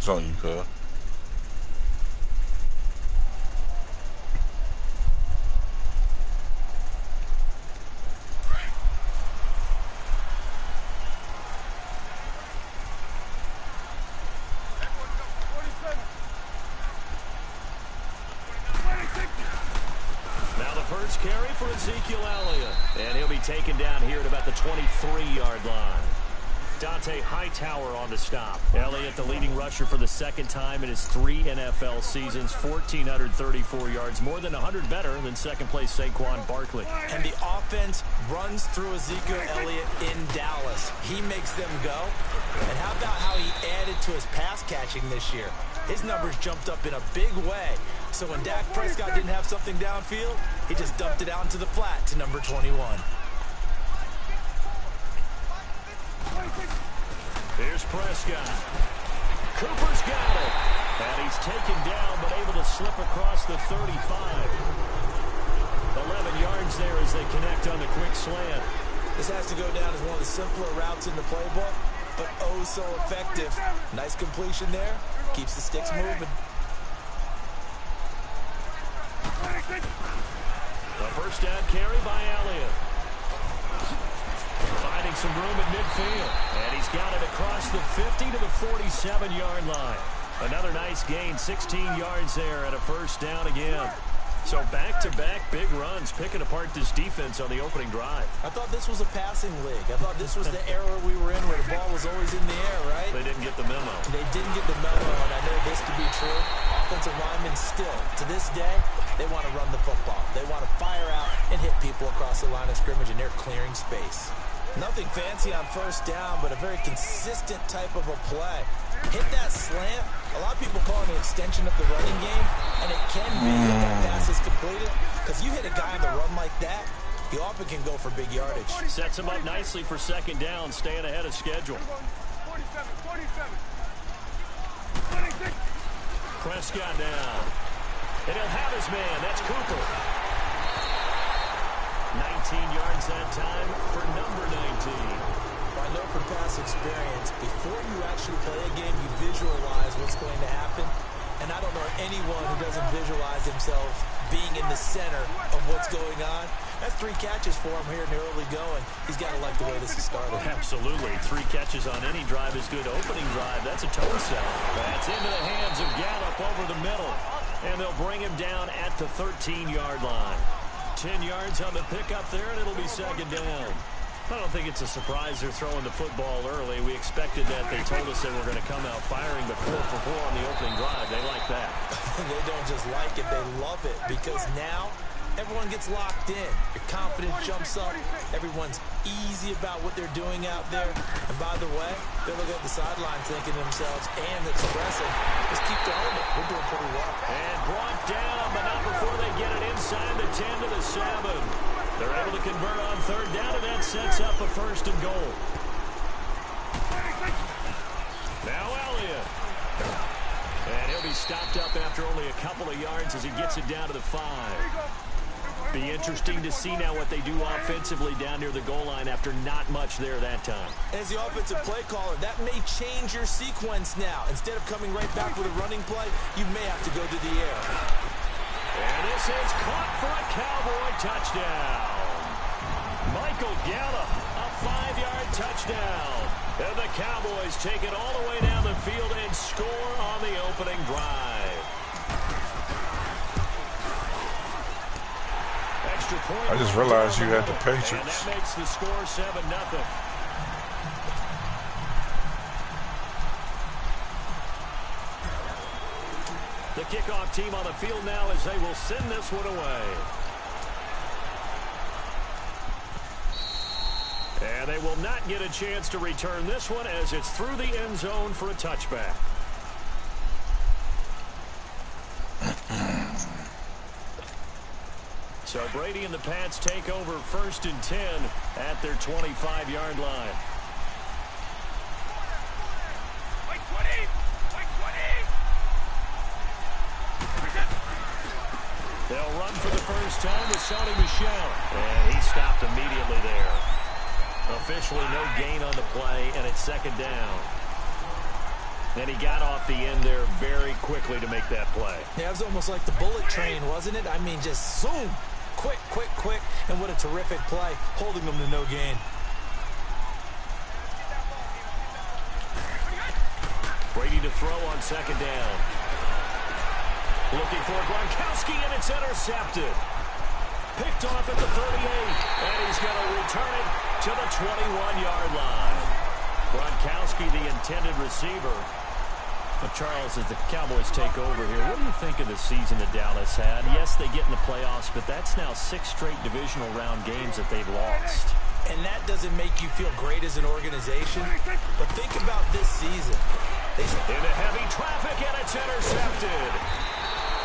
It's on you, cuz. Now the first carry for Ezekiel Elliott. And he'll be taken down here at about the 23-yard line. Dante Hightower on the stop. Elliott, the leading rusher for the second time in his 3 NFL seasons, 1,434 yards, more than 100 better than second-place Saquon Barkley. And the offense runs through Ezekiel Elliott in Dallas. He makes them go. And how about how he added to his pass catching this year? His numbers jumped up in a big way. So when Dak Prescott didn't have something downfield, he just dumped it out into the flat to number 21. Here's Prescott. Cooper's got it. And he's taken down, but able to slip across the 35. 11 yards there as they connect on the quick slant. This has to go down as one of the simpler routes in the playbook, but oh so effective. Nice completion there. Keeps the sticks moving. The first down carry by Elliott. Finding some room at midfield. And he's got it across the 50 to the 47-yard line. Another nice gain, 16 yards there and a first down again. So back-to-back big runs, picking apart this defense on the opening drive. I thought this was a passing league. I thought this was the era we were in where the ball was always in the air, right? They didn't get the memo. They didn't get the memo, and I know this to be true. Offensive linemen still, to this day, they want to run the football. They want to fire out and hit people across the line of scrimmage, and they're clearing space. Nothing fancy on first down, but a very consistent type of a play. Hit that slant. A lot of people call it an extension of the running game, and it can be if that pass is completed. Because you hit a guy on the run like that, he often can go for big yardage. Sets him up nicely for second down, staying ahead of schedule. 47. Prescott down. And he'll have his man. That's Cooper. 19 yards that time for number 19. I know from past experience, before you actually play a game, you visualize what's going to happen. And I don't know anyone who doesn't visualize themselves being in the center of what's going on. That's 3 catches for him here in the early going. He's got to like the way this is started. Absolutely. 3 catches on any drive is good. Opening drive, that's a toe set. That's into the hands of Gallup over the middle. And they'll bring him down at the 13-yard line. 10 yards on the pickup there, and it'll be second down. I don't think it's a surprise they're throwing the football early. We expected that. They told us they were going to come out firing, but 4 for 4 on the opening drive. They like that. They don't just like it, they love it, because now everyone gets locked in. Your confidence jumps up. Everyone's easy about what they're doing out there. And by the way, they're looking at the sideline thinking to themselves, and expressing, just keep throwing it. We're doing pretty well. And brought down, but not before they get it inside the 10 to the 7. They're able to convert on third down, and that sets up a first and goal. Now Elliott. And he'll be stopped up after only a couple of yards as he gets it down to the 5. Be interesting to see now what they do offensively down near the goal line after not much there that time. As the offensive play caller, that may change your sequence now. Instead of coming right back with a running play, you may have to go to the air. And this is caught for a Cowboy touchdown. Michael Gallup, a 5-yard touchdown. And the Cowboys take it all the way down the field and score on the opening drive. Extra point. I just realized you had the Patriots. And that makes the score 7-0. The kickoff team on the field now as they will send this one away. And they will not get a chance to return this one as it's through the end zone for a touchback. So Brady and the Pats take over 1st and 10 at their 25-yard line. They'll run for the first time with Sony Michel. And he stopped immediately there. Officially no gain on the play, and it's second down. And he got off the end there very quickly to make that play. Yeah, it was almost like the bullet train, wasn't it? I mean, just zoom. Quick, quick, quick. And what a terrific play, holding them to no gain. Brady to throw on second down. Looking for Gronkowski, and it's intercepted. Picked off at the 38, and he's going to return it to the 21-yard line. Gronkowski, the intended receiver. But Charles, as the Cowboys take over here, what do you think of the season that Dallas had? Yes, they get in the playoffs, but that's now 6 straight divisional round games that they've lost. And that doesn't make you feel great as an organization. But think about this season. Into heavy traffic, and it's intercepted.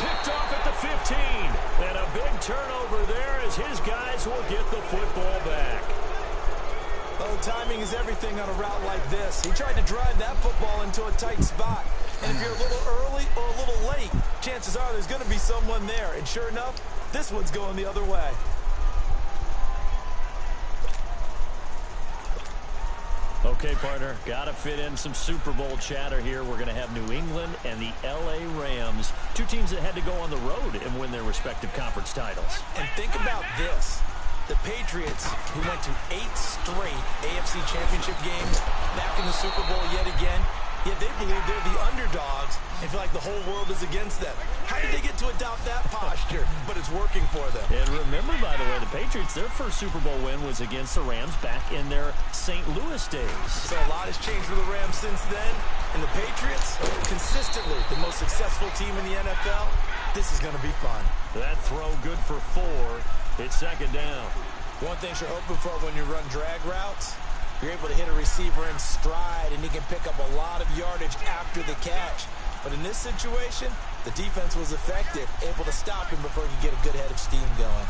Picked off at the 15. And a big turnover there as his guys will get the football back. Oh, timing is everything on a route like this. He tried to drive that football into a tight spot. And if you're a little early or a little late, chances are there's going to be someone there. And sure enough, this one's going the other way. Okay, partner, got to fit in some Super Bowl chatter here. We're going to have New England and the L.A. Rams, 2 teams that had to go on the road and win their respective conference titles. And think about this. The Patriots, who went to 8 straight AFC Championship games, back in the Super Bowl yet again, yet they believe they're the underdogs and feel like the whole world is against them. How did they get to adopt that posture? But it's working for them. And remember, by the way, the Patriots, their first Super Bowl win was against the Rams back in their St. Louis days. So a lot has changed for the Rams since then. And the Patriots, consistently the most successful team in the NFL. This is going to be fun. That throw good for 4. It's second down. One thing you're hoping for when you run drag routes, you're able to hit a receiver in stride, and he can pick up a lot of yardage after the catch. But in this situation, the defense was effective, able to stop him before he could get a good head of steam going.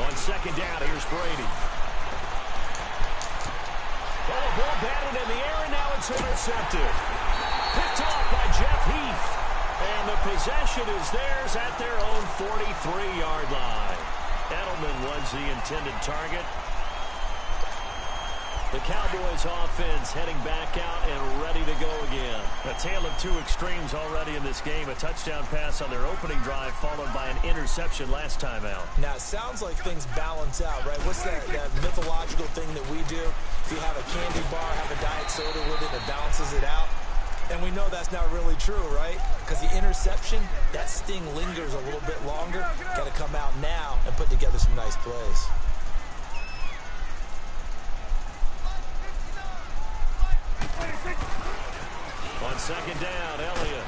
On second down, here's Brady. Oh, the ball batted in the air, and now it's intercepted. Picked off by Jeff Heath. And the possession is theirs at their own 43-yard line. Edelman was the intended target. The Cowboys offense heading back out and ready to go again. A tale of 2 extremes already in this game. A touchdown pass on their opening drive followed by an interception last time out. Now, it sounds like things balance out, right? What's that mythological thing that we do? If you have a candy bar, have a diet soda with it, it balances it out. And we know that's not really true, right? Because the interception, that sting lingers a little bit longer. Got to come out now and put together some nice plays. On second down, Elliott.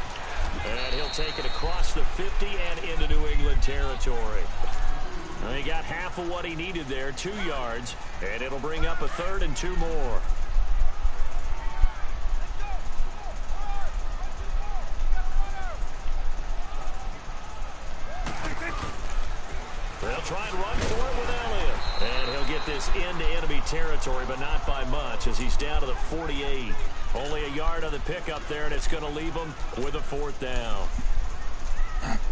And he'll take it across the 50 and into New England territory. And he got half of what he needed there, 2 yards. And it'll bring up a 3rd and 2 more. They'll try and run for it with Elliott. And he'll get this into enemy territory, but not by much as he's down to the 48. Only a yard on the pickup there, and it's going to leave him with a 4th down.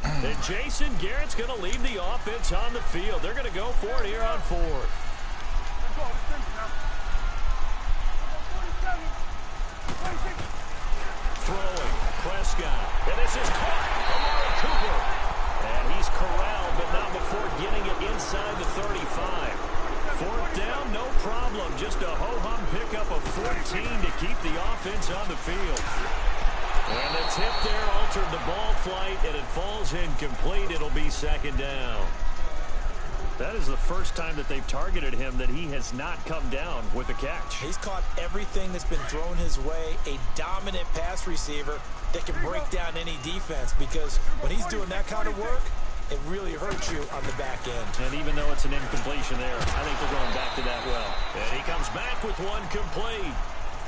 And Jason Garrett's going to lead the offense on the field. They're going to go for it here on 4th. Throwing, Prescott. And this is caught. Amari Cooper. And he's corralled, but not before getting it inside the 35. 4th down, no problem. Just a ho-hum pickup of 14 to keep the offense on the field. And the tip there altered the ball flight, and it falls incomplete. It'll be second down. That is the first time that they've targeted him that he has not come down with a catch. He's caught everything that's been thrown his way. A dominant pass receiver that can break down any defense, because when he's doing that kind of work, it really hurts you on the back end. And even though it's an incompletion there, I think they're going back to that well. And he comes back with 1 complete.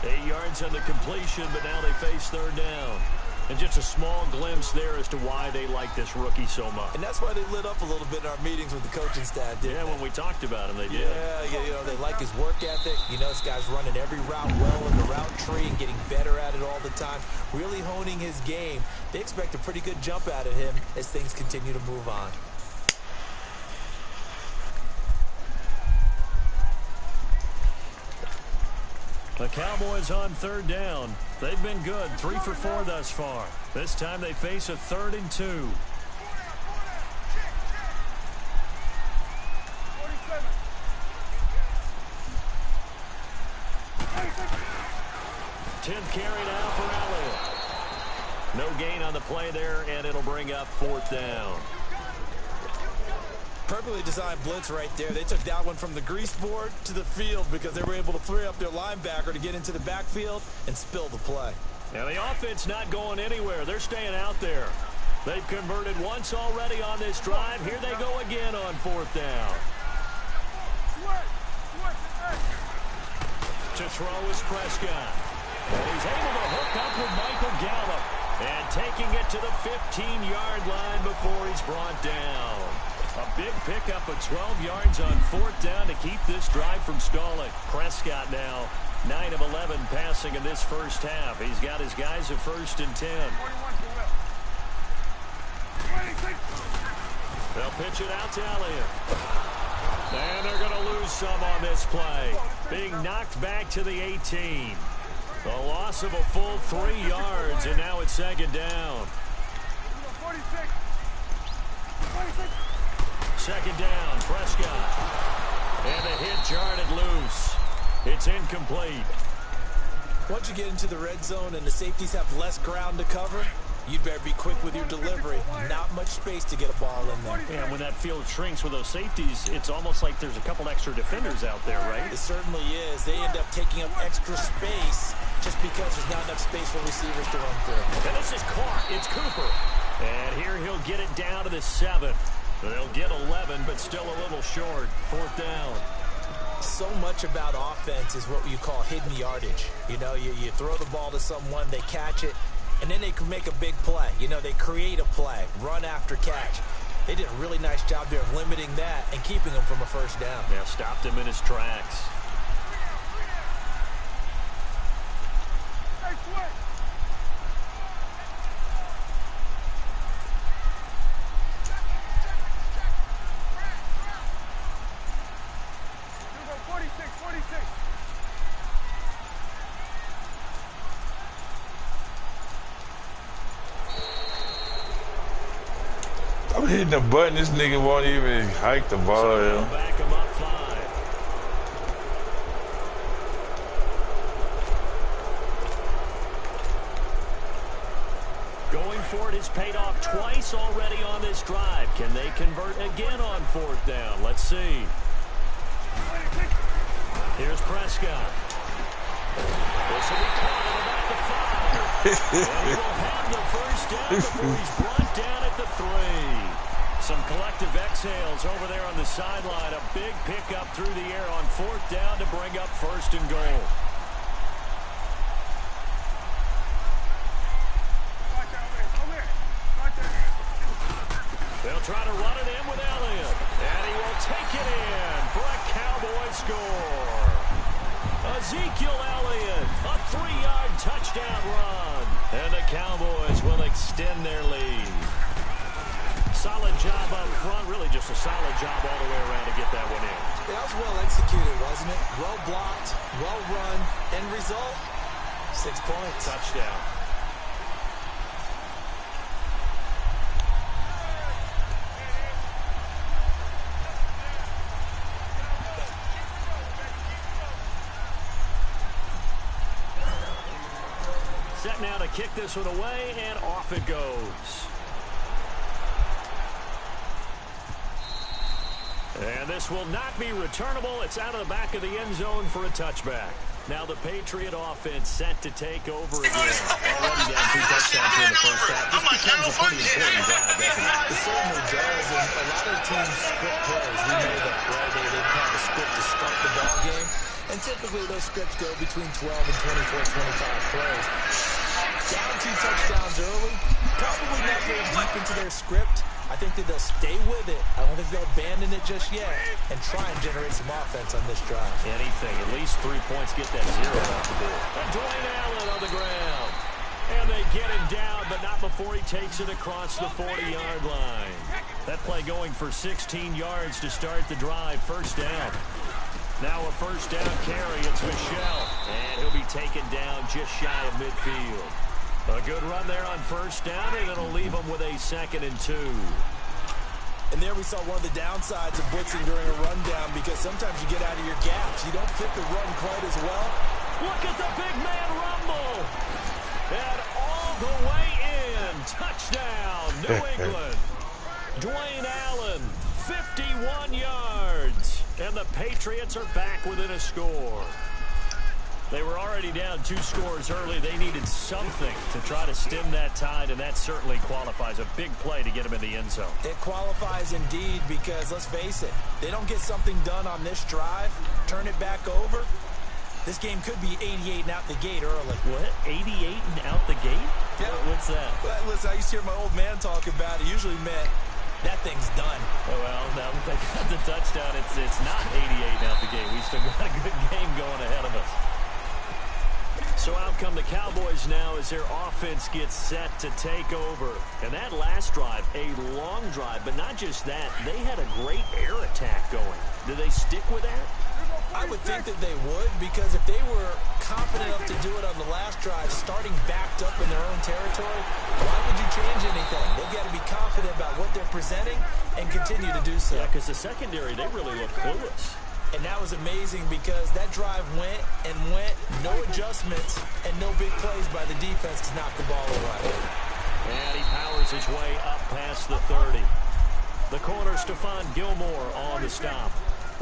8 yards on the completion, but now they face 3rd down. And just a small glimpse there as to why they like this rookie so much. And that's why they lit up a little bit in our meetings with the coaching staff, didn't they? When we talked about him, they did. Yeah, you know, they like his work ethic. You know, this guy's running every route well in the route tree and getting better at it all the time, really honing his game. They expect a pretty good jump out of him as things continue to move on. The Cowboys on third down. They've been good, 3 for 4 thus far. This time they face a 3rd and 2. 10th carry now for Elliott. No gain on the play there, and it'll bring up 4th down. Perfectly designed blitz right there. They took that one from the grease board to the field because they were able to free up their linebacker to get into the backfield and spill the play. Now the offense not going anywhere. They're staying out there. They've converted once already on this drive. Here they go again on 4th down. To throw is Prescott. And he's able to hook up with Michael Gallup. And taking it to the 15-yard line before he's brought down. A big pickup of 12 yards on 4th down to keep this drive from stalling. Prescott now 9 of 11 passing in this first half. He's got his guys at 1st and 10. They'll pitch it out to Elliott. And they're going to lose some on this play. Being knocked back to the 18. A loss of a full 3 yards, and now it's 2nd down. 2nd down, Prescott. And the hit jarred loose. It's incomplete. Once you get into the red zone and the safeties have less ground to cover, you'd better be quick with your delivery. Not much space to get a ball in there. Yeah, when that field shrinks with those safeties, it's almost like there's a couple extra defenders out there, right? It certainly is. They end up taking up extra space just because there's not enough space for receivers to run through. And this is caught. It's Cooper. And here he'll get it down to the 7. They'll get 11, but still a little short. 4th down. So much about offense is what you call hidden yardage. You know, you throw the ball to someone, they catch it, and then they can make a big play. You know, they create a play, run after catch. They did a really nice job there of limiting that and keeping him from a 1st down. Yeah, stopped him in his tracks. I'm hitting the button. This nigga won't even hike the ball. So back him up 5. Going for it has paid off twice already on this drive. Can they convert again on 4th down? Let's see. Here's Prescott. This will be caught at about the 5. And he will have the 1st down before he's brought down at the 3. Some collective exhales over there on the sideline. A big pickup through the air on 4th down to bring up 1st and goal. They'll try to run it in with Elliott. And he will take it in for a Cowboy score. Ezekiel Elliott, a 3-yard touchdown run. And the Cowboys will extend their lead. Solid job up front. Really just a solid job all the way around to get that one in. That was well executed, wasn't it? Well blocked, well run. End result, 6 points. Touchdown. Set now to kick this one away, and off it goes. And this will not be returnable. It's out of the back of the end zone for a touchback. Now the Patriot offense set to take over again. Already down 2 touchdowns in the first half. This becomes a pretty important drive, doesn't it? It certainly does, and a lot of teams script plays. We know that, right? They have a script to start the ball game, and typically those scripts go between 12 and 24, 25 plays. Down 2 touchdowns early, probably not going deep into their script. I think that they'll stay with it. I don't think they'll abandon it just yet and try and generate some offense on this drive. Anything. At least 3 points. Get that 0 off the board. And Dwayne Allen on the ground. And they get him down, but not before he takes it across the 40-yard line. That play going for 16 yards to start the drive. 1st down. Now a 1st down carry. It's Michelle. And he'll taken down just shy of midfield. A good run there on first down, and it'll leave them with a 2nd and 2. And there we saw one of the downsides of blitzing during a rundown, because sometimes you get out of your gaps. You don't fit the run quite as well. Look at the big man rumble. And all the way in. Touchdown, New England. Dwayne Allen, 51 yards. And the Patriots are back within a score. They were already down 2 scores early. They needed something to try to stem that tide, and that certainly qualifies. A big play to get them in the end zone. It qualifies indeed, because let's face it, they don't get something done on this drive, turn it back over. This game could be 88 and out the gate early. What? 88 and out the gate? Yeah. What's that? Well, listen, I used to hear my old man talk about it. Usually meant that thing's done. Oh, well, now that they got the touchdown, it's not 88 and out the gate. We still got a good game going ahead of us. So out come the Cowboys now as their offense gets set to take over. And that last drive, a long drive, but not just that. They had a great air attack going. Do they stick with that? I would think that they would, because if they were confident enough to do it on the last drive, starting backed up in their own territory, why would you change anything? They've got to be confident about what they're presenting and continue to do so. Yeah, because the secondary, they really look clueless. And that was amazing, because that drive went and went, no adjustments, and no big plays by the defense to knock the ball away. And he powers his way up past the 30. The corner, Stephon Gilmore, on the stop.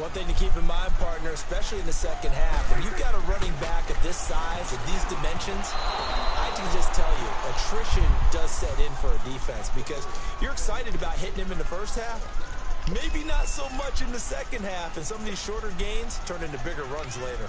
One thing to keep in mind, partner, especially in the second half, when you've got a running back of this size, of these dimensions, I can just tell you, attrition does set in for a defense, because you're excited about hitting him in the first half. Maybe not so much in the second half, and some of these shorter gains turn into bigger runs later.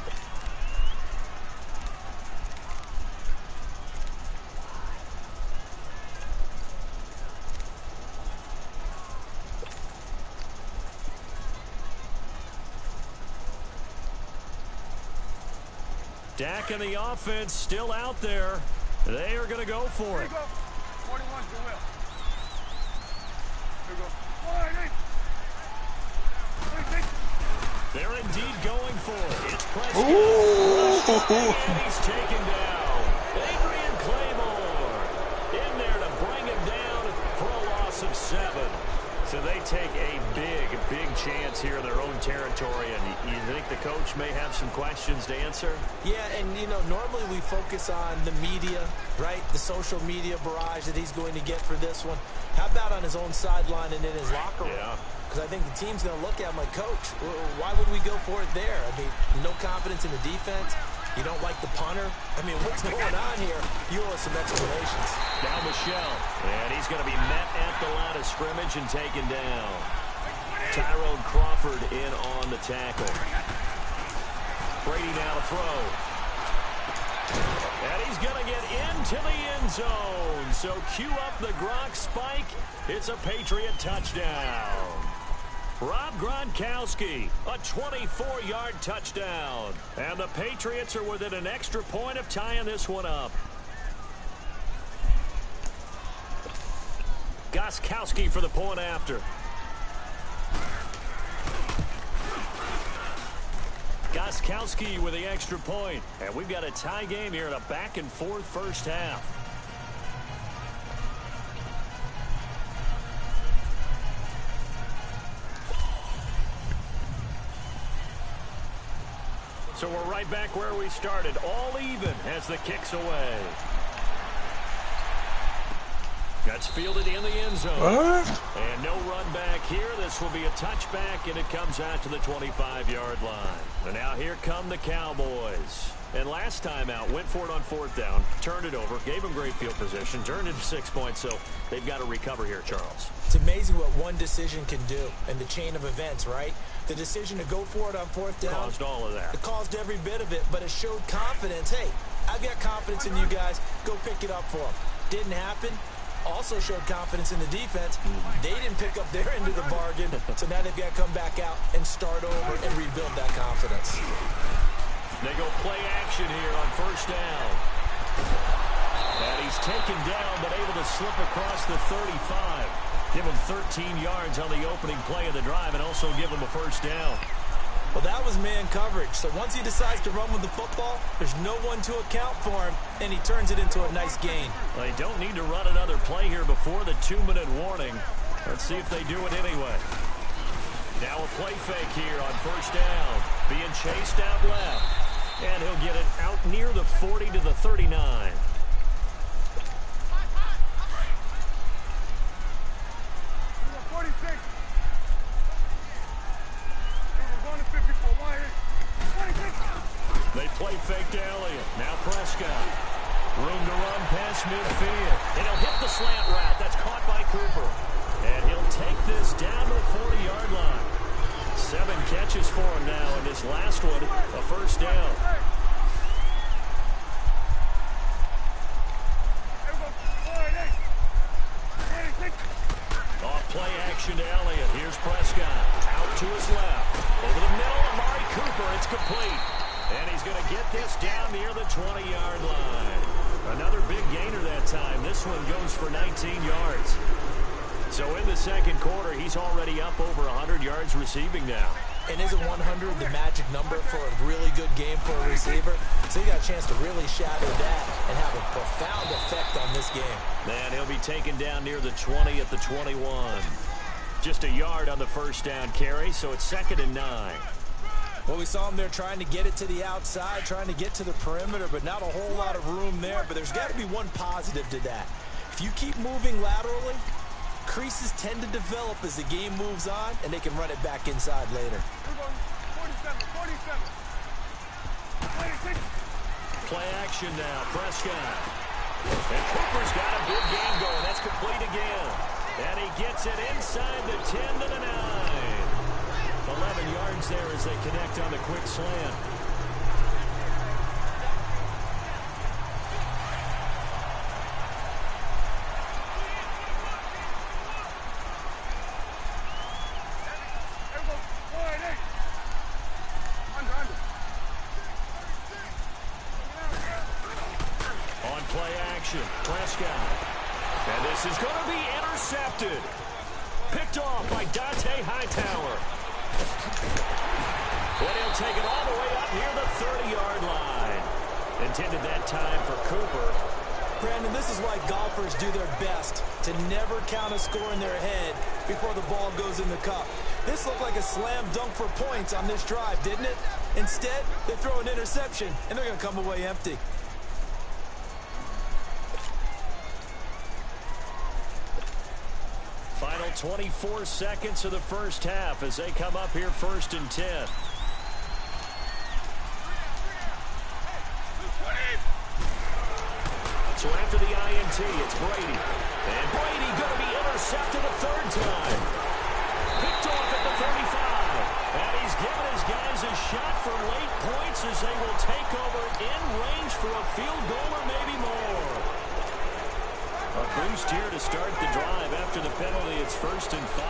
Dak and the offense still out there. They are going to go for it. 41's the will. Here we go. They're indeed going for it. It's Prescott. And he's taken down. Adrian Claymore in there to bring him down for a loss of 7. So they take a big chance here in their own territory. And you think the coach may have some questions to answer? Yeah, and, you know, normally we focus on the media, right? The social media barrage that he's going to get for this one. How about on his own sideline and in his locker room? Yeah. Because I think the team's going to look at him like, Coach, why would we go for it there? I mean, no confidence in the defense. You don't like the punter. I mean, what's going on here? You owe us some explanations. Now Michelle. And he's going to be met at the line of scrimmage and taken down. Tyrone Crawford in on the tackle. Brady now to throw. And he's going to get into the end zone. So cue up the Gronk spike. It's a Patriot touchdown. Rob Gronkowski, a 24-yard touchdown. And the Patriots are within an extra point of tying this one up. Gostkowski for the point after. Gostkowski with the extra point. And we've got a tie game here in a back-and-forth first half. So we're right back where we started, all even as the kick's away. That's fielded in the end zone. And no run back here. This will be a touchback, and it comes out to the 25-yard line. And now here come the Cowboys. And last time out, went for it on 4th down, turned it over, gave them great field position, turned it to 6 points, so they've got to recover here, Charles. It's amazing what one decision can do in the chain of events, right? The decision to go for it on 4th down. Caused all of that. It caused every bit of it, but it showed confidence. Hey, I've got confidence in you guys. Go pick it up for them. Didn't happen. Also showed confidence in the defense. They didn't pick up their end of the bargain, so now they've got to come back out and start over and rebuild that confidence. They go play action here on 1st down. And he's taken down, but able to slip across the 35. Give him 13 yards on the opening play of the drive and also give him a 1st down. Well, that was man coverage. So once he decides to run with the football, there's no one to account for him, and he turns it into a nice gain. Well, they don't need to run another play here before the 2-minute warning. Let's see if they do it anyway. Now a play fake here on first down. Being chased out left. And he'll get it out near the 40 to the 39. 46. We're going to 54. 26. They play fake to Elliott. Now Prescott. Room to run past midfield. And he'll hit the slant route. That's caught by Cooper. And he'll take this down to the 40-yard line. 7 catches for him now, and this last one, a first down. Off play action to Elliott. Here's Prescott. Out to his left. Over the middle, Amari Cooper. It's complete. And he's going to get this down near the 20-yard line. Another big gainer that time. This one goes for 19 yards. So in the second quarter, he's already up over 100 yards receiving now. And isn't 100 the magic number for a really good game for a receiver? So he got a chance to really shatter that and have a profound effect on this game. Man, he'll be taken down near the 20 at the 21. Just a yard on the first down carry, so it's 2nd and 9. Well, we saw him there trying to get it to the outside, trying to get to the perimeter, but not a whole lot of room there. But there's got to be one positive to that. If you keep moving laterally, creases tend to develop as the game moves on, and they can run it back inside later. 47, 47. 26. Play action now, Prescott. And Cooper's got a big game going. That's complete again. And he gets it inside the 10 to the 9. 11 yards there as they connect on the quick slant. On play action, Prescott. And this is going to be intercepted. Picked off by Dante Hightower. And he'll take it all the way up near the 30-yard line. Intended that time for Cooper. Brandon, this is why golfers do their best to never count a score in their head before the ball goes in the cup. This looked like a slam dunk for points on this drive, didn't it? Instead, they throw an interception, and they're going to come away empty. Final 24 seconds of the first half as they come up here 1st and 10. So after the INT, it's Brady. And Brady going to be intercepted a 3rd time. Picked off at the 35. And he's given his guys a shot for late points as they will take over in range for a field goal or maybe more. A boost here to start the drive after the penalty. It's 1st and 5.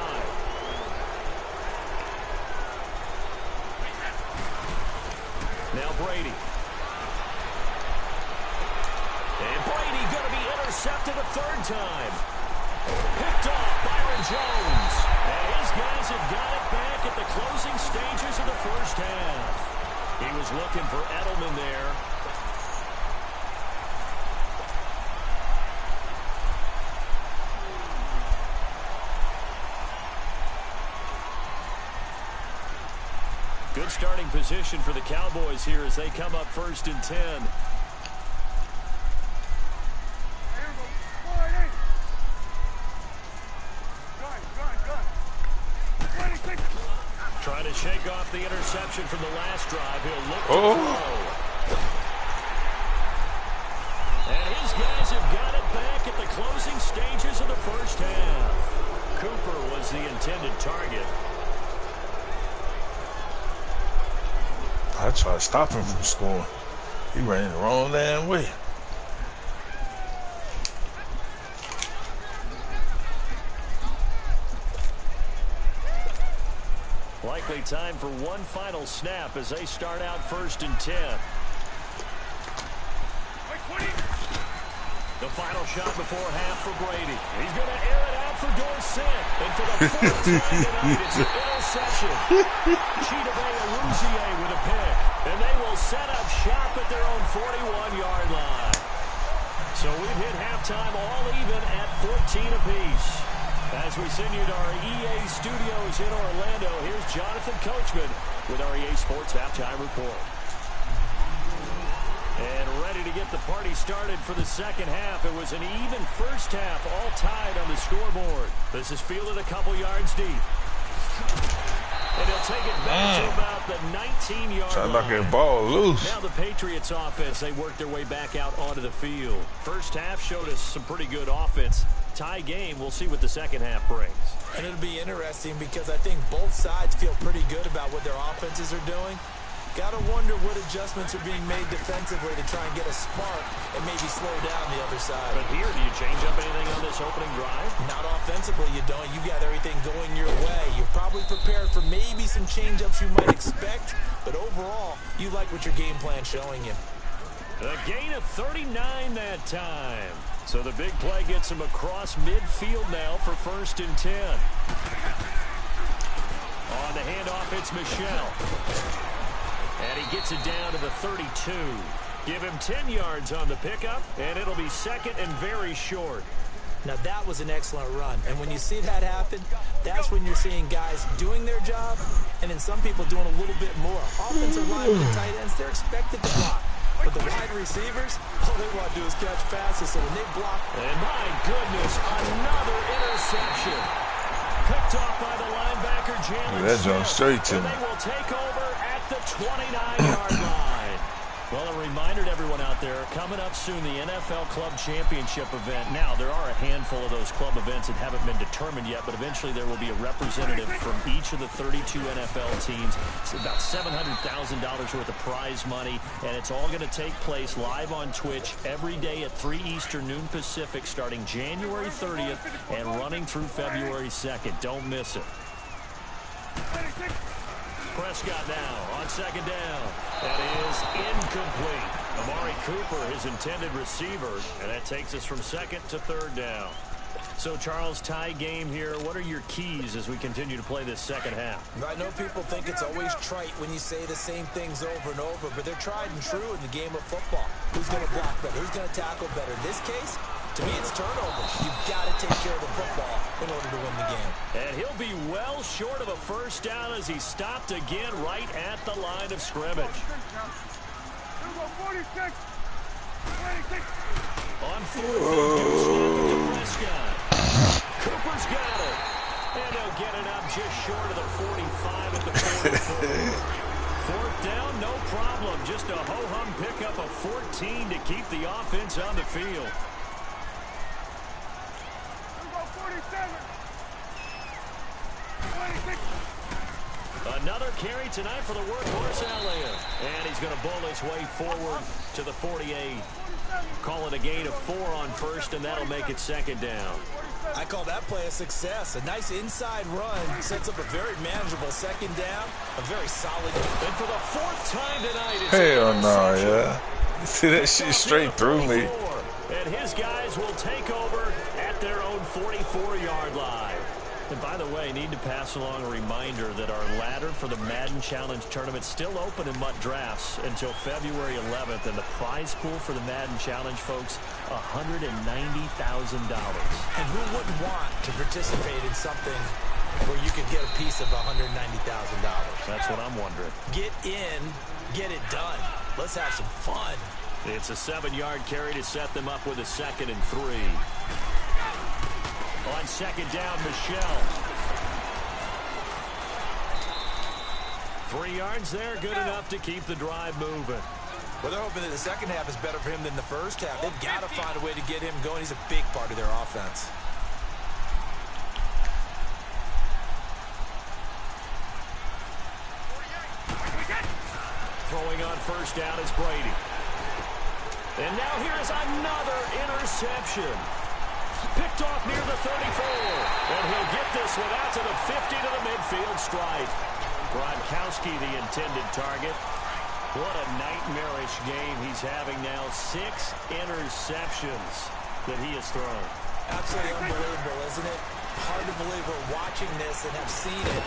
Now Brady. And Brady going to be intercepted a 3rd time. Picked off Byron Jones. And his guys have got it back at the closing stages of the first half. He was looking for Edelman there. Good starting position for the Cowboys here as they come up 1st and 10. Trying to shake off the interception from the last drive. He'll look to throw. And his guys have got it back at the closing stages of the first half. Cooper was the intended target. I tried to stop him from scoring. He ran the wrong damn way. Likely time for one final snap as they start out 1st and 10. The final shot before half for Brady. He's going to air it out for Dorsett. And for the fourth time tonight, it's an interception. Chidobe Awuzie with a pick. And they will set up shop at their own 41-yard line. So we've hit halftime all even at 14 apiece. As we send you to our EA studios in Orlando, here's Jonathan Coachman with our EA Sports Halftime Report. And ready to get the party started for the second half. It was an even first half, all tied on the scoreboard. This is fielded a couple yards deep. And he'll take it back to about the 19-yard line. Trying to knock that ball loose. Now the Patriots offense, they worked their way back out onto the field. First half showed us some pretty good offense. Tie game, we'll see what the second half brings. And it'll be interesting because I think both sides feel pretty good about what their offenses are doing. Got to wonder what adjustments are being made defensively to try and get a spark and maybe slow down the other side. But here, do you change up anything on this opening drive? Not offensively, you don't. You got everything going your way. You're probably prepared for maybe some change-ups you might expect, but overall, you like what your game plan's showing you. A gain of 39 that time. So the big play gets him across midfield now for 1st and 10. On the handoff, it's Michel. And he gets it down to the 32. Give him 10 yards on the pickup, and it'll be second and very short. Now, that was an excellent run. And when you see that happen, that's when you're seeing guys doing their job, and then some people doing a little bit more. Offensive line with the tight ends, they're expected to block. But the wide receivers, all they want to do is catch passes. So when they block... And my goodness, another interception. Picked off by the linebacker, Jalen That jump straight to and me. they will take over at the 29-yard line. Well, a reminder to everyone out there, coming up soon, the NFL Club Championship event. Now, there are a handful of those club events that haven't been determined yet, but eventually there will be a representative from each of the 32 NFL teams. It's about $700,000 worth of prize money, and it's all going to take place live on Twitch every day at 3 Eastern, noon Pacific, starting January 30th and running through February 2nd. Don't miss it. Prescott now on second down. That is incomplete. Amari Cooper, his intended receiver, and that takes us from second to third down. So, Charles, tie game here. What are your keys as we continue to play this second half? I know people think it's always trite when you say the same things over and over, but they're tried and true in the game of football. Who's going to block better? Who's going to tackle better? In this case, to me, it's turnovers. You've got to take care of the football in order to win the game. And he'll be well short of a first down as he stopped again right at the line of scrimmage. 46. On fourth and Prescott. Cooper's got it. And they'll get it up just short of the 45 at the 44. Fourth down, no problem. Just a ho-hum pickup of 14 to keep the offense on the field. 47. 26. Another carry tonight for the workhorse Elliott. And he's going to bull his way forward to the 48. Call it a gain of 4 on first, and that'll make it second down. I call that play a success. A nice inside run sets up a very manageable second down. A very solid. And for the 4th time tonight, it's Hell no, yeah. See that shit straight through me. And his guys will take over at their own 44-yard line. And by the way, need to pass along a reminder that our ladder for the Madden Challenge tournament still open in MUT Drafts until February 11th. And the prize pool for the Madden Challenge, folks, $190,000. And who wouldn't want to participate in something where you could get a piece of $190,000? That's what I'm wondering. Get in, get it done. Let's have some fun. It's a 7-yard carry to set them up with a 2nd and 3. On second down, Michel. 3 yards there, good enough to keep the drive moving. Well, they're hoping that the second half is better for him than the first half. They've got to find a way to get him going. He's a big part of their offense. Throwing on first down is Brady. And now here's another interception. Picked off near the 34. And he'll get this one out to the 50 to the midfield stripe. Gronkowski, the intended target. What a nightmarish game he's having now. 6 interceptions. that he has thrown. Absolutely unbelievable, isn't it? Hard to believe we're watching this and have seen it,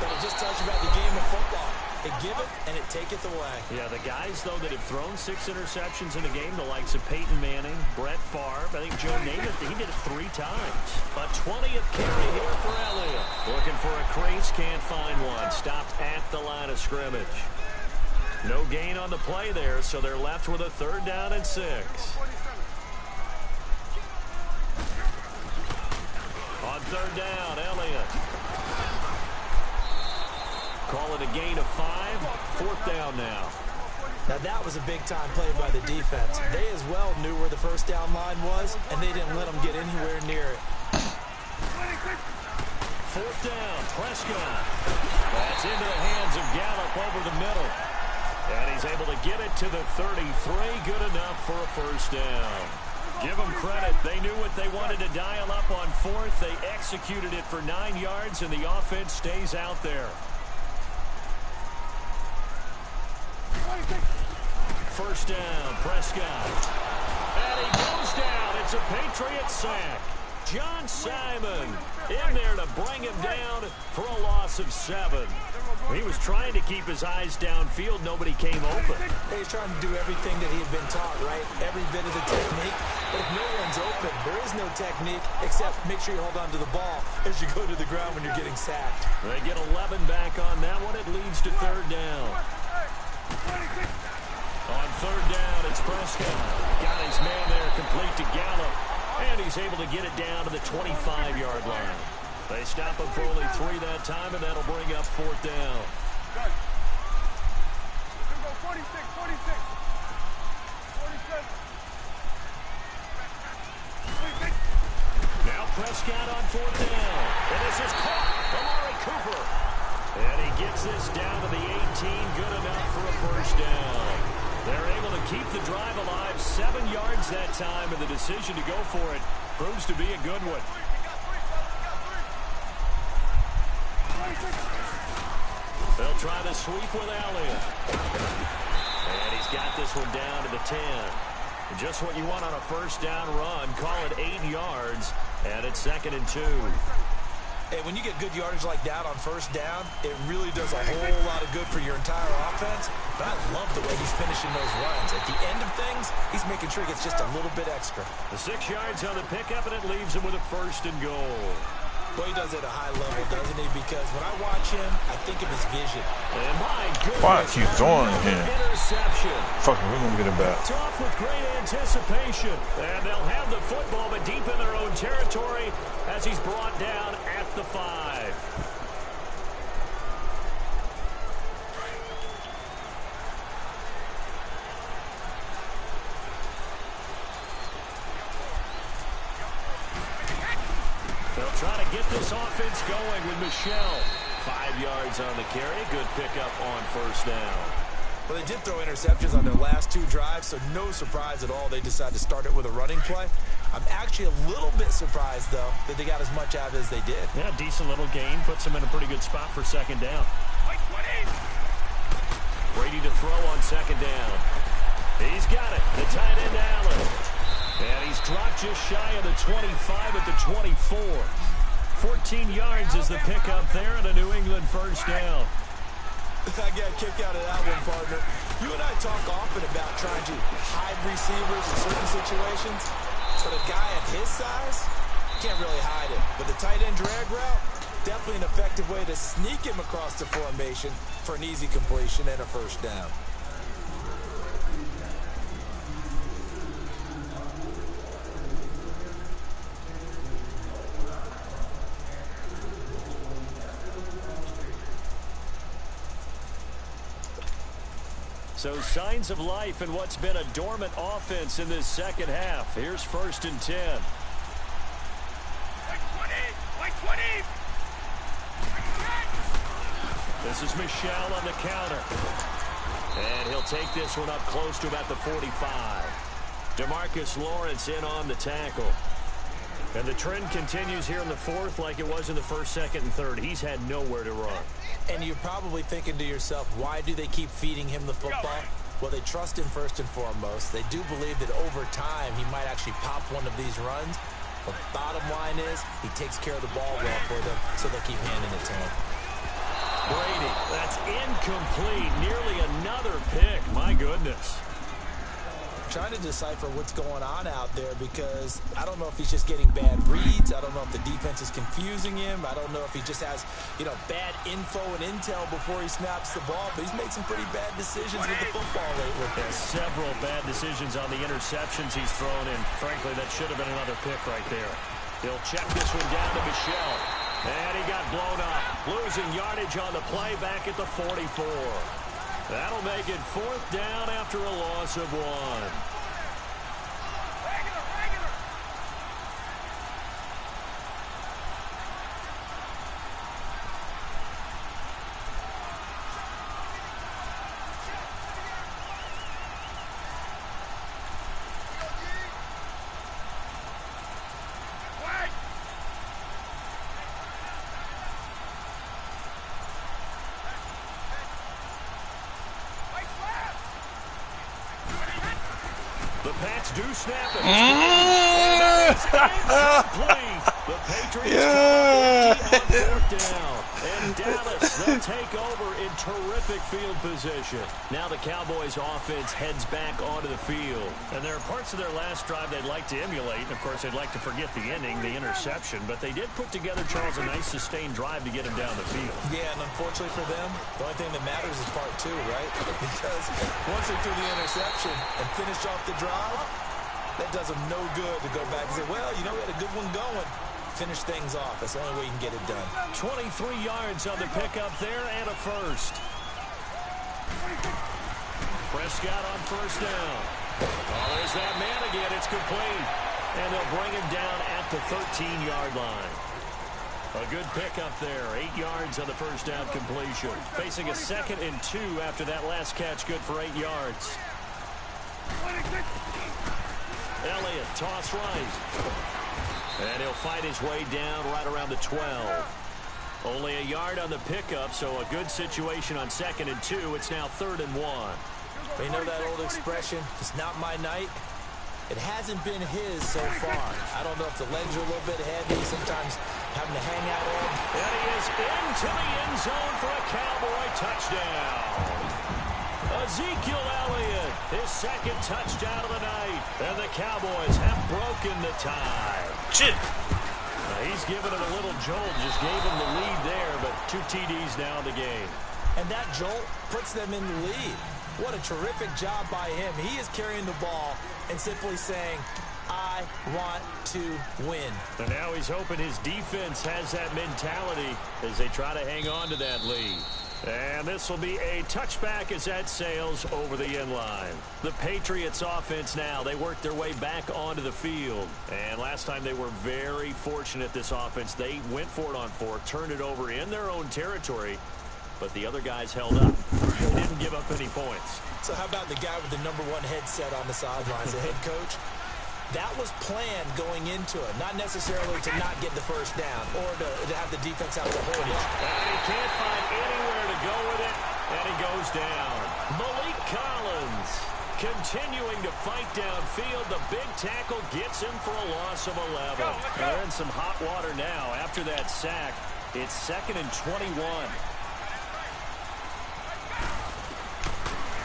but it just tells you about the game of football. It giveth and it taketh away. Yeah, the guys, though, that have thrown 6 interceptions in a game, the likes of Peyton Manning, Brett Favre, I think Joe Namath, he did it 3 times. A 20th carry here for Elliott. Looking for a crease, can't find one. Stopped at the line of scrimmage. No gain on the play there, so they're left with a 3rd down and 6. On 3rd down, Elliott. Call it a gain of 5. 4th down now. Now that was a big-time play by the defense. They as well knew where the 1st down line was, and they didn't let them get anywhere near it. 4th down, Prescott. That's into the hands of Gallup over the middle. And he's able to get it to the 33. Good enough for a 1st down. Give them credit. They knew what they wanted to dial up on 4th. They executed it for 9 yards, and the offense stays out there. 1st down, Prescott. And he goes down. It's a Patriot sack. John Simon in there to bring him down for a loss of 7. He was trying to keep his eyes downfield. Nobody came open. He's trying to do everything that he had been taught, right? Every bit of the technique. But if no one's open, there is no technique except make sure you hold on to the ball as you go to the ground when you're getting sacked. They get 11 back on that one. It leads to 3rd down. On 3rd down, it's Prescott. Got his man there complete to Gallup. And he's able to get it down to the 25-yard line. They stop him for only 3 that time, and that'll bring up 4th down. Good. Here we go, 46, 46. 47. 46. Now Prescott on 4th down. And this is caught. Amari Cooper. And he gets this down to the 18. Good enough for a 1st down. They're able to keep the drive alive. 7 yards that time, and the decision to go for it proves to be a good one. They'll try to sweep with Elliott. And he's got this one down to the 10. Just what you want on a 1st down run. Call it 8 yards, and it's 2nd and 2. Hey, when you get good yardage like that on 1st down, it really does a whole lot of good for your entire offense. But I love the way he's finishing those runs. At the end of things, he's making sure he gets just a little bit extra. The 6 yards on the pickup, and it leaves him with a 1st and goal. Well, he does it at a high level, doesn't he? Because when I watch him, I think of his vision. And my goodness, Why keep throwing him? Interception. Fuck it, we're gonna get it back. Off with great anticipation. And they'll have the football, but deep in their own territory as he's brought down at the 5. They'll try to get this offense going with Michelle. 5 yards on the carry. Good pickup on 1st down. Well, they did throw interceptions on their last 2 drives, so no surprise at all they decided to start it with a running play. I'm actually a little bit surprised, though, that they got as much out of it as they did. Yeah, decent little gain. Puts them in a pretty good spot for 2nd down. Brady to throw on 2nd down. He's got it. The tight end, Allen. And he's dropped just shy of the 25 at the 24. 14 yards is the pickup there, and a New England 1st down. I got a kick out of that one, partner. You and I talk often about trying to hide receivers in certain situations, but a guy at his size can't really hide it. But the tight end drag route, definitely an effective way to sneak him across the formation for an easy completion and a 1st down. So signs of life in what's been a dormant offense in this 2nd half. Here's 1st and 10. This is Michelle on the counter. And he'll take this one up close to about the 45. DeMarcus Lawrence in on the tackle. And the trend continues here in the 4th like it was in the 1st, 2nd, and 3rd. He's had nowhere to run. And you're probably thinking to yourself, why do they keep feeding him the football? Well, they trust him first and foremost. They do believe that over time he might actually pop one of these runs. But bottom line is he takes care of the ball well for them, so they'll keep handing it to him. Brady, that's incomplete. Nearly another pick. My goodness. Trying to decipher what's going on out there because I don't know if he's just getting bad reads. I don't know if the defense is confusing him. I don't know if he just has, bad info and intel before he snaps the ball. But he's made some pretty bad decisions with the football lately. There's several bad decisions on the interceptions he's thrown, and frankly, that should have been another pick right there. He'll check this one down to Michel. And he got blown up. Losing yardage on the play back at the 44. That'll make it 4th down after a loss of 1. The Pats do snap it. The Patriots come up on 4th down. And Dallas, they'll take over in terrific field position. Now the Cowboys offense heads back onto the field. And there are parts of their last drive they'd like to emulate. And of course, they'd like to forget the ending, the interception. But they did put together, Charles, a nice sustained drive to get him down the field. Yeah, and unfortunately for them, the only thing that matters is part 2, right? Because once they threw the interception and finished off the drive, that does them no good to go back and say, well, we had a good one going. Finish things off. That's the only way you can get it done. 23 yards on the pickup there and a first. Prescott on 1st down. Oh, there's that man again. It's complete. And they'll bring him down at the 13-yard line. A good pickup there. 8 yards on the 1st down completion. Facing a 2nd and 2 after that last catch. Good for 8 yards. Elliott, toss right. And he'll fight his way down right around the 12. Only a yard on the pickup, so a good situation on 2nd and 2. It's now 3rd and 1. You know that old expression, it's not my night? It hasn't been his so far. I don't know if the legs are a little bit heavy, sometimes having to hang out on. And he is into the end zone for a Cowboy touchdown. Ezekiel Elliott, his 2nd touchdown of the night. And the Cowboys have broken the tie. Shit. He's given it a little jolt, just gave him the lead there, but 2 TDs now in the game. And that jolt puts them in the lead. What a terrific job by him. He is carrying the ball and simply saying, I want to win. And now he's hoping his defense has that mentality as they try to hang on to that lead. And this will be a touchback as that sails over the end line. The Patriots offense now, they work their way back onto the field. And last time they were very fortunate, this offense. They went for it on 4, turned it over in their own territory, but the other guys held up. They didn't give up any points. So how about the guy with the #1 headset on the sidelines, the head coach? That was planned going into it, not necessarily to not get the 1st down or to have the defense have to hold it. And he can't find anywhere to go with it, and he goes down. Malik Collins continuing to fight downfield. The big tackle gets him for a loss of 11. They're in some hot water now after that sack. It's 2nd and 21.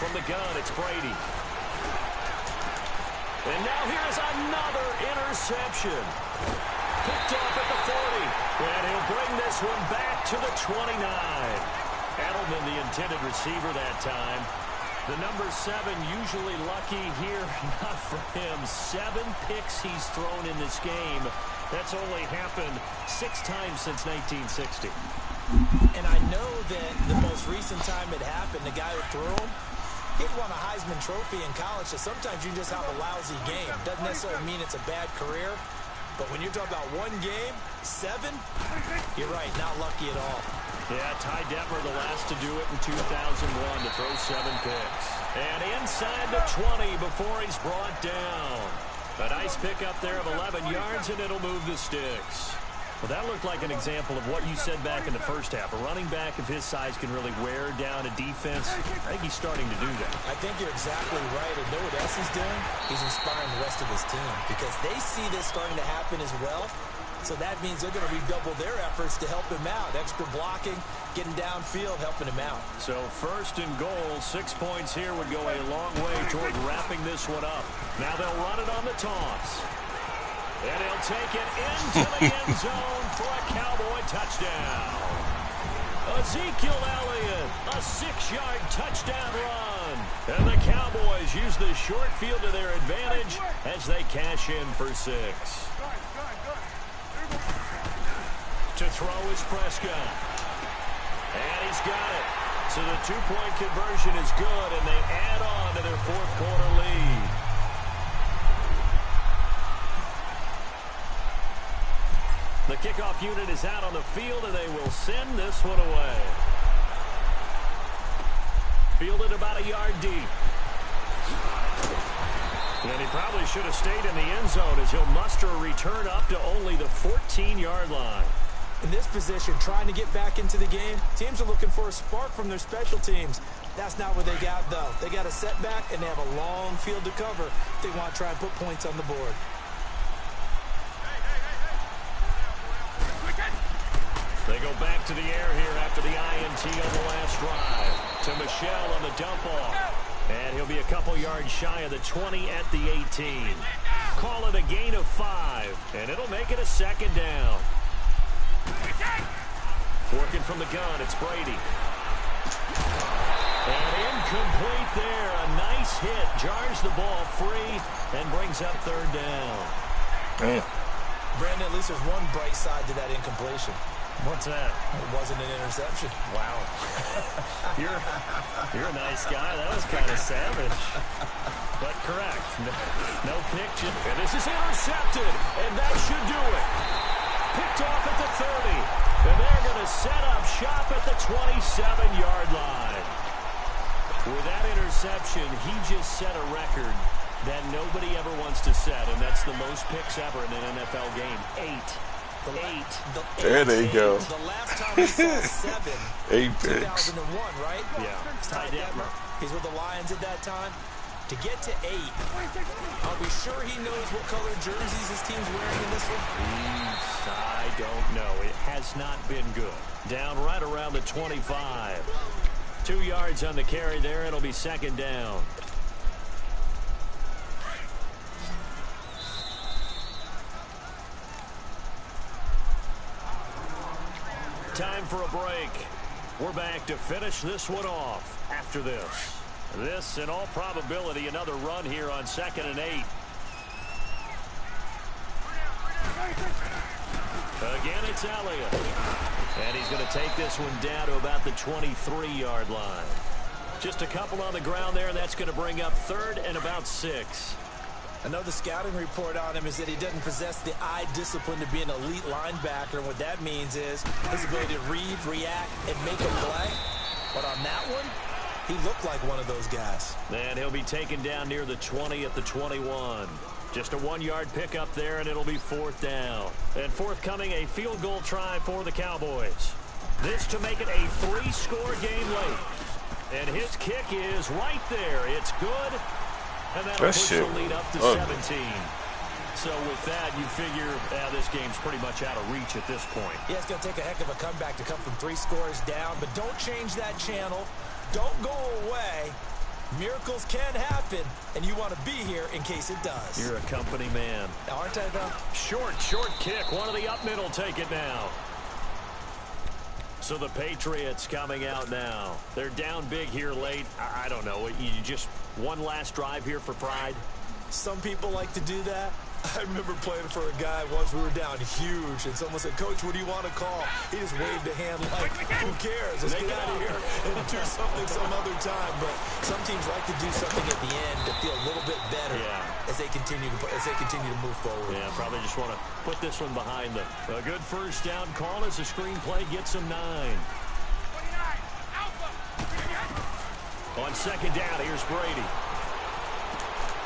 From the gun, it's Brady. And now here's another interception. Picked off at the 40. And he'll bring this one back to the 29. Edelman, the intended receiver that time. The number 7 usually lucky here. Not for him. 7 picks he's thrown in this game. That's only happened 6 times since 1960. And I know that the most recent time it happened, the guy who threw him, he'd won a Heisman Trophy in college, so sometimes you just have a lousy game. Doesn't necessarily mean it's a bad career, but when you're talking about 1 game, 7, you're right, not lucky at all. Yeah, Ty Detmer, the last to do it in 2001 to throw 7 picks. And inside the 20 before he's brought down. A nice pickup there of 11 yards, and it'll move the sticks. Well, that looked like an example of what you said back in the first half. A running back of his size can really wear down a defense. I think he's starting to do that. I think you're exactly right. And know what else he's doing? He's inspiring the rest of his team because they see this starting to happen as well. So that means they're going to redouble their efforts to help him out. Extra blocking, getting downfield, helping him out. So first and goal, 6 points here would go a long way toward wrapping this one up. Now they'll run it on the toss. And he'll take it into the end zone for a Cowboy touchdown. Ezekiel Elliott, a 6-yard touchdown run. And the Cowboys use the short field to their advantage as they cash in for 6. To throw is Prescott. And he's got it. So the 2-point conversion is good, and they add on to their fourth-quarter lead. The kickoff unit is out on the field, and they will send this one away. Fielded about a yard deep. And he probably should have stayed in the end zone as he'll muster a return up to only the 14-yard line. In this position, trying to get back into the game, teams are looking for a spark from their special teams. That's not what they got, though. They got a setback, and they have a long field to cover if they want to try and put points on the board. They go back to the air here after the INT on the last drive. To Michel on the dump off. And he'll be a couple yards shy of the 20 at the 18. Call it a gain of 5, and it'll make it a second down. Working from the gun, it's Brady. And incomplete there. A nice hit. Jars the ball free and brings up third down. Damn. Brandon, at least there's one bright side to that incompletion. What's that? It wasn't an interception. Wow. You're a nice guy. That was kind of savage. But correct. No pick. And this is intercepted. And that should do it. Picked off at the 30. And they're going to set up shop at the 27-yard line. With that interception, he just set a record that nobody ever wants to set, and that's the most picks ever in an NFL game. 8. There they go. The last time we saw 7, 8 picks. 2001, right? Yeah. Ty Detmer. He's with the Lions at that time. To get to 8, are we sure he knows what color jerseys his team's wearing in this one? I don't know. It has not been good. Down right around the 25. 2 yards on the carry there. It'll be second down. Time for a break. We're back to finish this one off after this. This, in all probability, another run here on 2nd and 8. Again, it's Elliott. And he's going to take this one down to about the 23-yard line. Just a couple on the ground there, and that's going to bring up 3rd and about 6. I know the scouting report on him is that he doesn't possess the eye discipline to be an elite linebacker. And what that means is his ability to read, react, and make a play. But on that one, he looked like one of those guys. And he'll be taken down near the 20 at the 21. Just a 1-yard pickup there, and it'll be 4th down. And forthcoming, a field goal try for the Cowboys. This to make it a 3-score game late. And his kick is right there. It's good. And that'll push the lead up to 17. So with that, you figure this game's pretty much out of reach at this point. Yeah, it's going to take a heck of a comeback to come from 3 scores down. But don't change that channel. Don't go away. Miracles can happen, and you want to be here in case it does. You're a company man. Aren't I, though? Short kick. One of the up middle take it now. So the Patriots coming out now. They're down big here late. I don't know. You just one last drive here for pride? Some people like to do that. I remember playing for a guy once. We were down huge, and someone said, "Coach, what do you want to call?" He just waved a hand like, "Who cares? Let's get out of here and do something some other time." But some teams like to do something at the end to feel a little bit better as they continue to move forward. Yeah, probably just want to put this one behind them. A good first down call as the screenplay gets them 9. On 2nd down, here's Brady.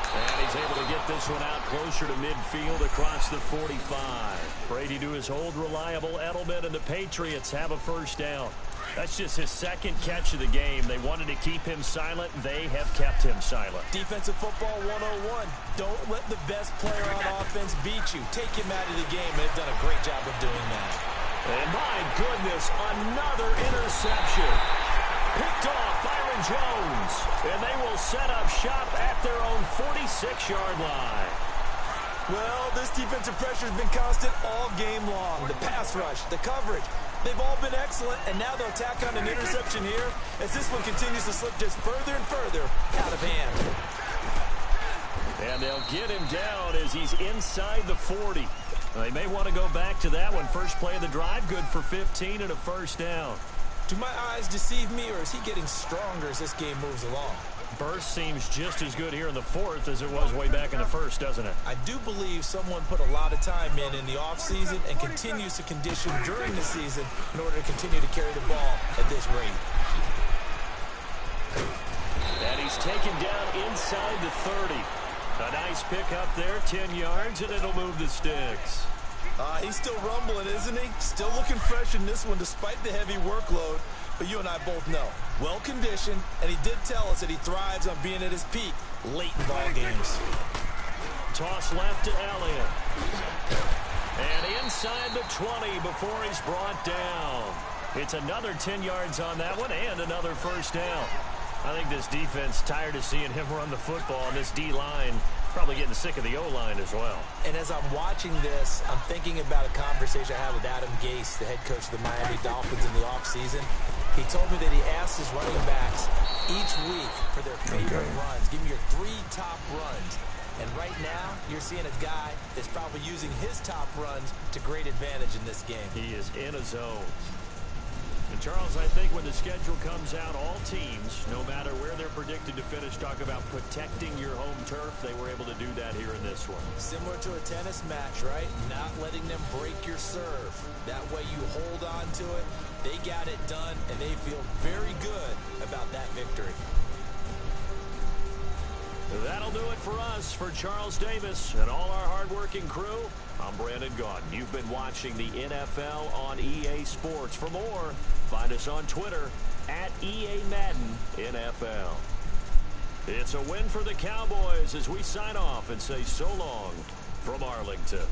And he's able to get this one out closer to midfield across the 45. Brady to his hold reliable Edelman, and the Patriots have a first down. That's just his second catch of the game. They wanted to keep him silent. They have kept him silent. Defensive football 101. Don't let the best player on offense beat you. Take him out of the game, and they've done a great job of doing that. And my goodness, another interception. Picked off Byron Jones. And they will set up shop at their own 46-yard line. Well, this defensive pressure has been constant all game long. The pass rush, the coverage, they've all been excellent, and now they'll tack on an interception here as this one continues to slip just further and further out of hand. And they'll get him down as he's inside the 40. They may want to go back to that one. First play of the drive, good for 15 and a first down. Do my eyes deceive me, or is he getting stronger as this game moves along? Burst seems just as good here in the fourth as it was way back in the first, doesn't it? I do believe someone put a lot of time in the offseason and continues to condition during the season in order to continue to carry the ball at this rate. And he's taken down inside the 30. A nice pick up there, 10 yards, and it'll move the sticks. He's still rumbling, isn't he? Still looking fresh in this one despite the heavy workload. But you and I both know, well-conditioned, and he did tell us that he thrives on being at his peak late in ball games. Toss left to Elliott. And inside the 20 before he's brought down. It's another 10 yards on that one and another first down. I think this defense tired of seeing him run the football, and this D-line probably getting sick of the O-line as well. And as I'm watching this, I'm thinking about a conversation I had with Adam Gase, the head coach of the Miami Dolphins in the offseason. He told me that he asked his running backs each week for their favorite runs. Give me your 3 top runs. And right now, you're seeing a guy that's probably using his top runs to great advantage in this game. He is in a zone. And Charles, I think when the schedule comes out, all teams, no matter where they're predicted to finish, talk about protecting your home turf. They were able to do that here in this one. Similar to a tennis match, right? Not letting them break your serve. That way you hold on to it. They got it done, and they feel very good about that victory. That'll do it for us. For Charles Davis and all our hardworking crew, I'm Brandon Gaudin. You've been watching the NFL on EA Sports. For more, find us on Twitter at EA Madden NFL. It's a win for the Cowboys as we sign off and say so long from Arlington.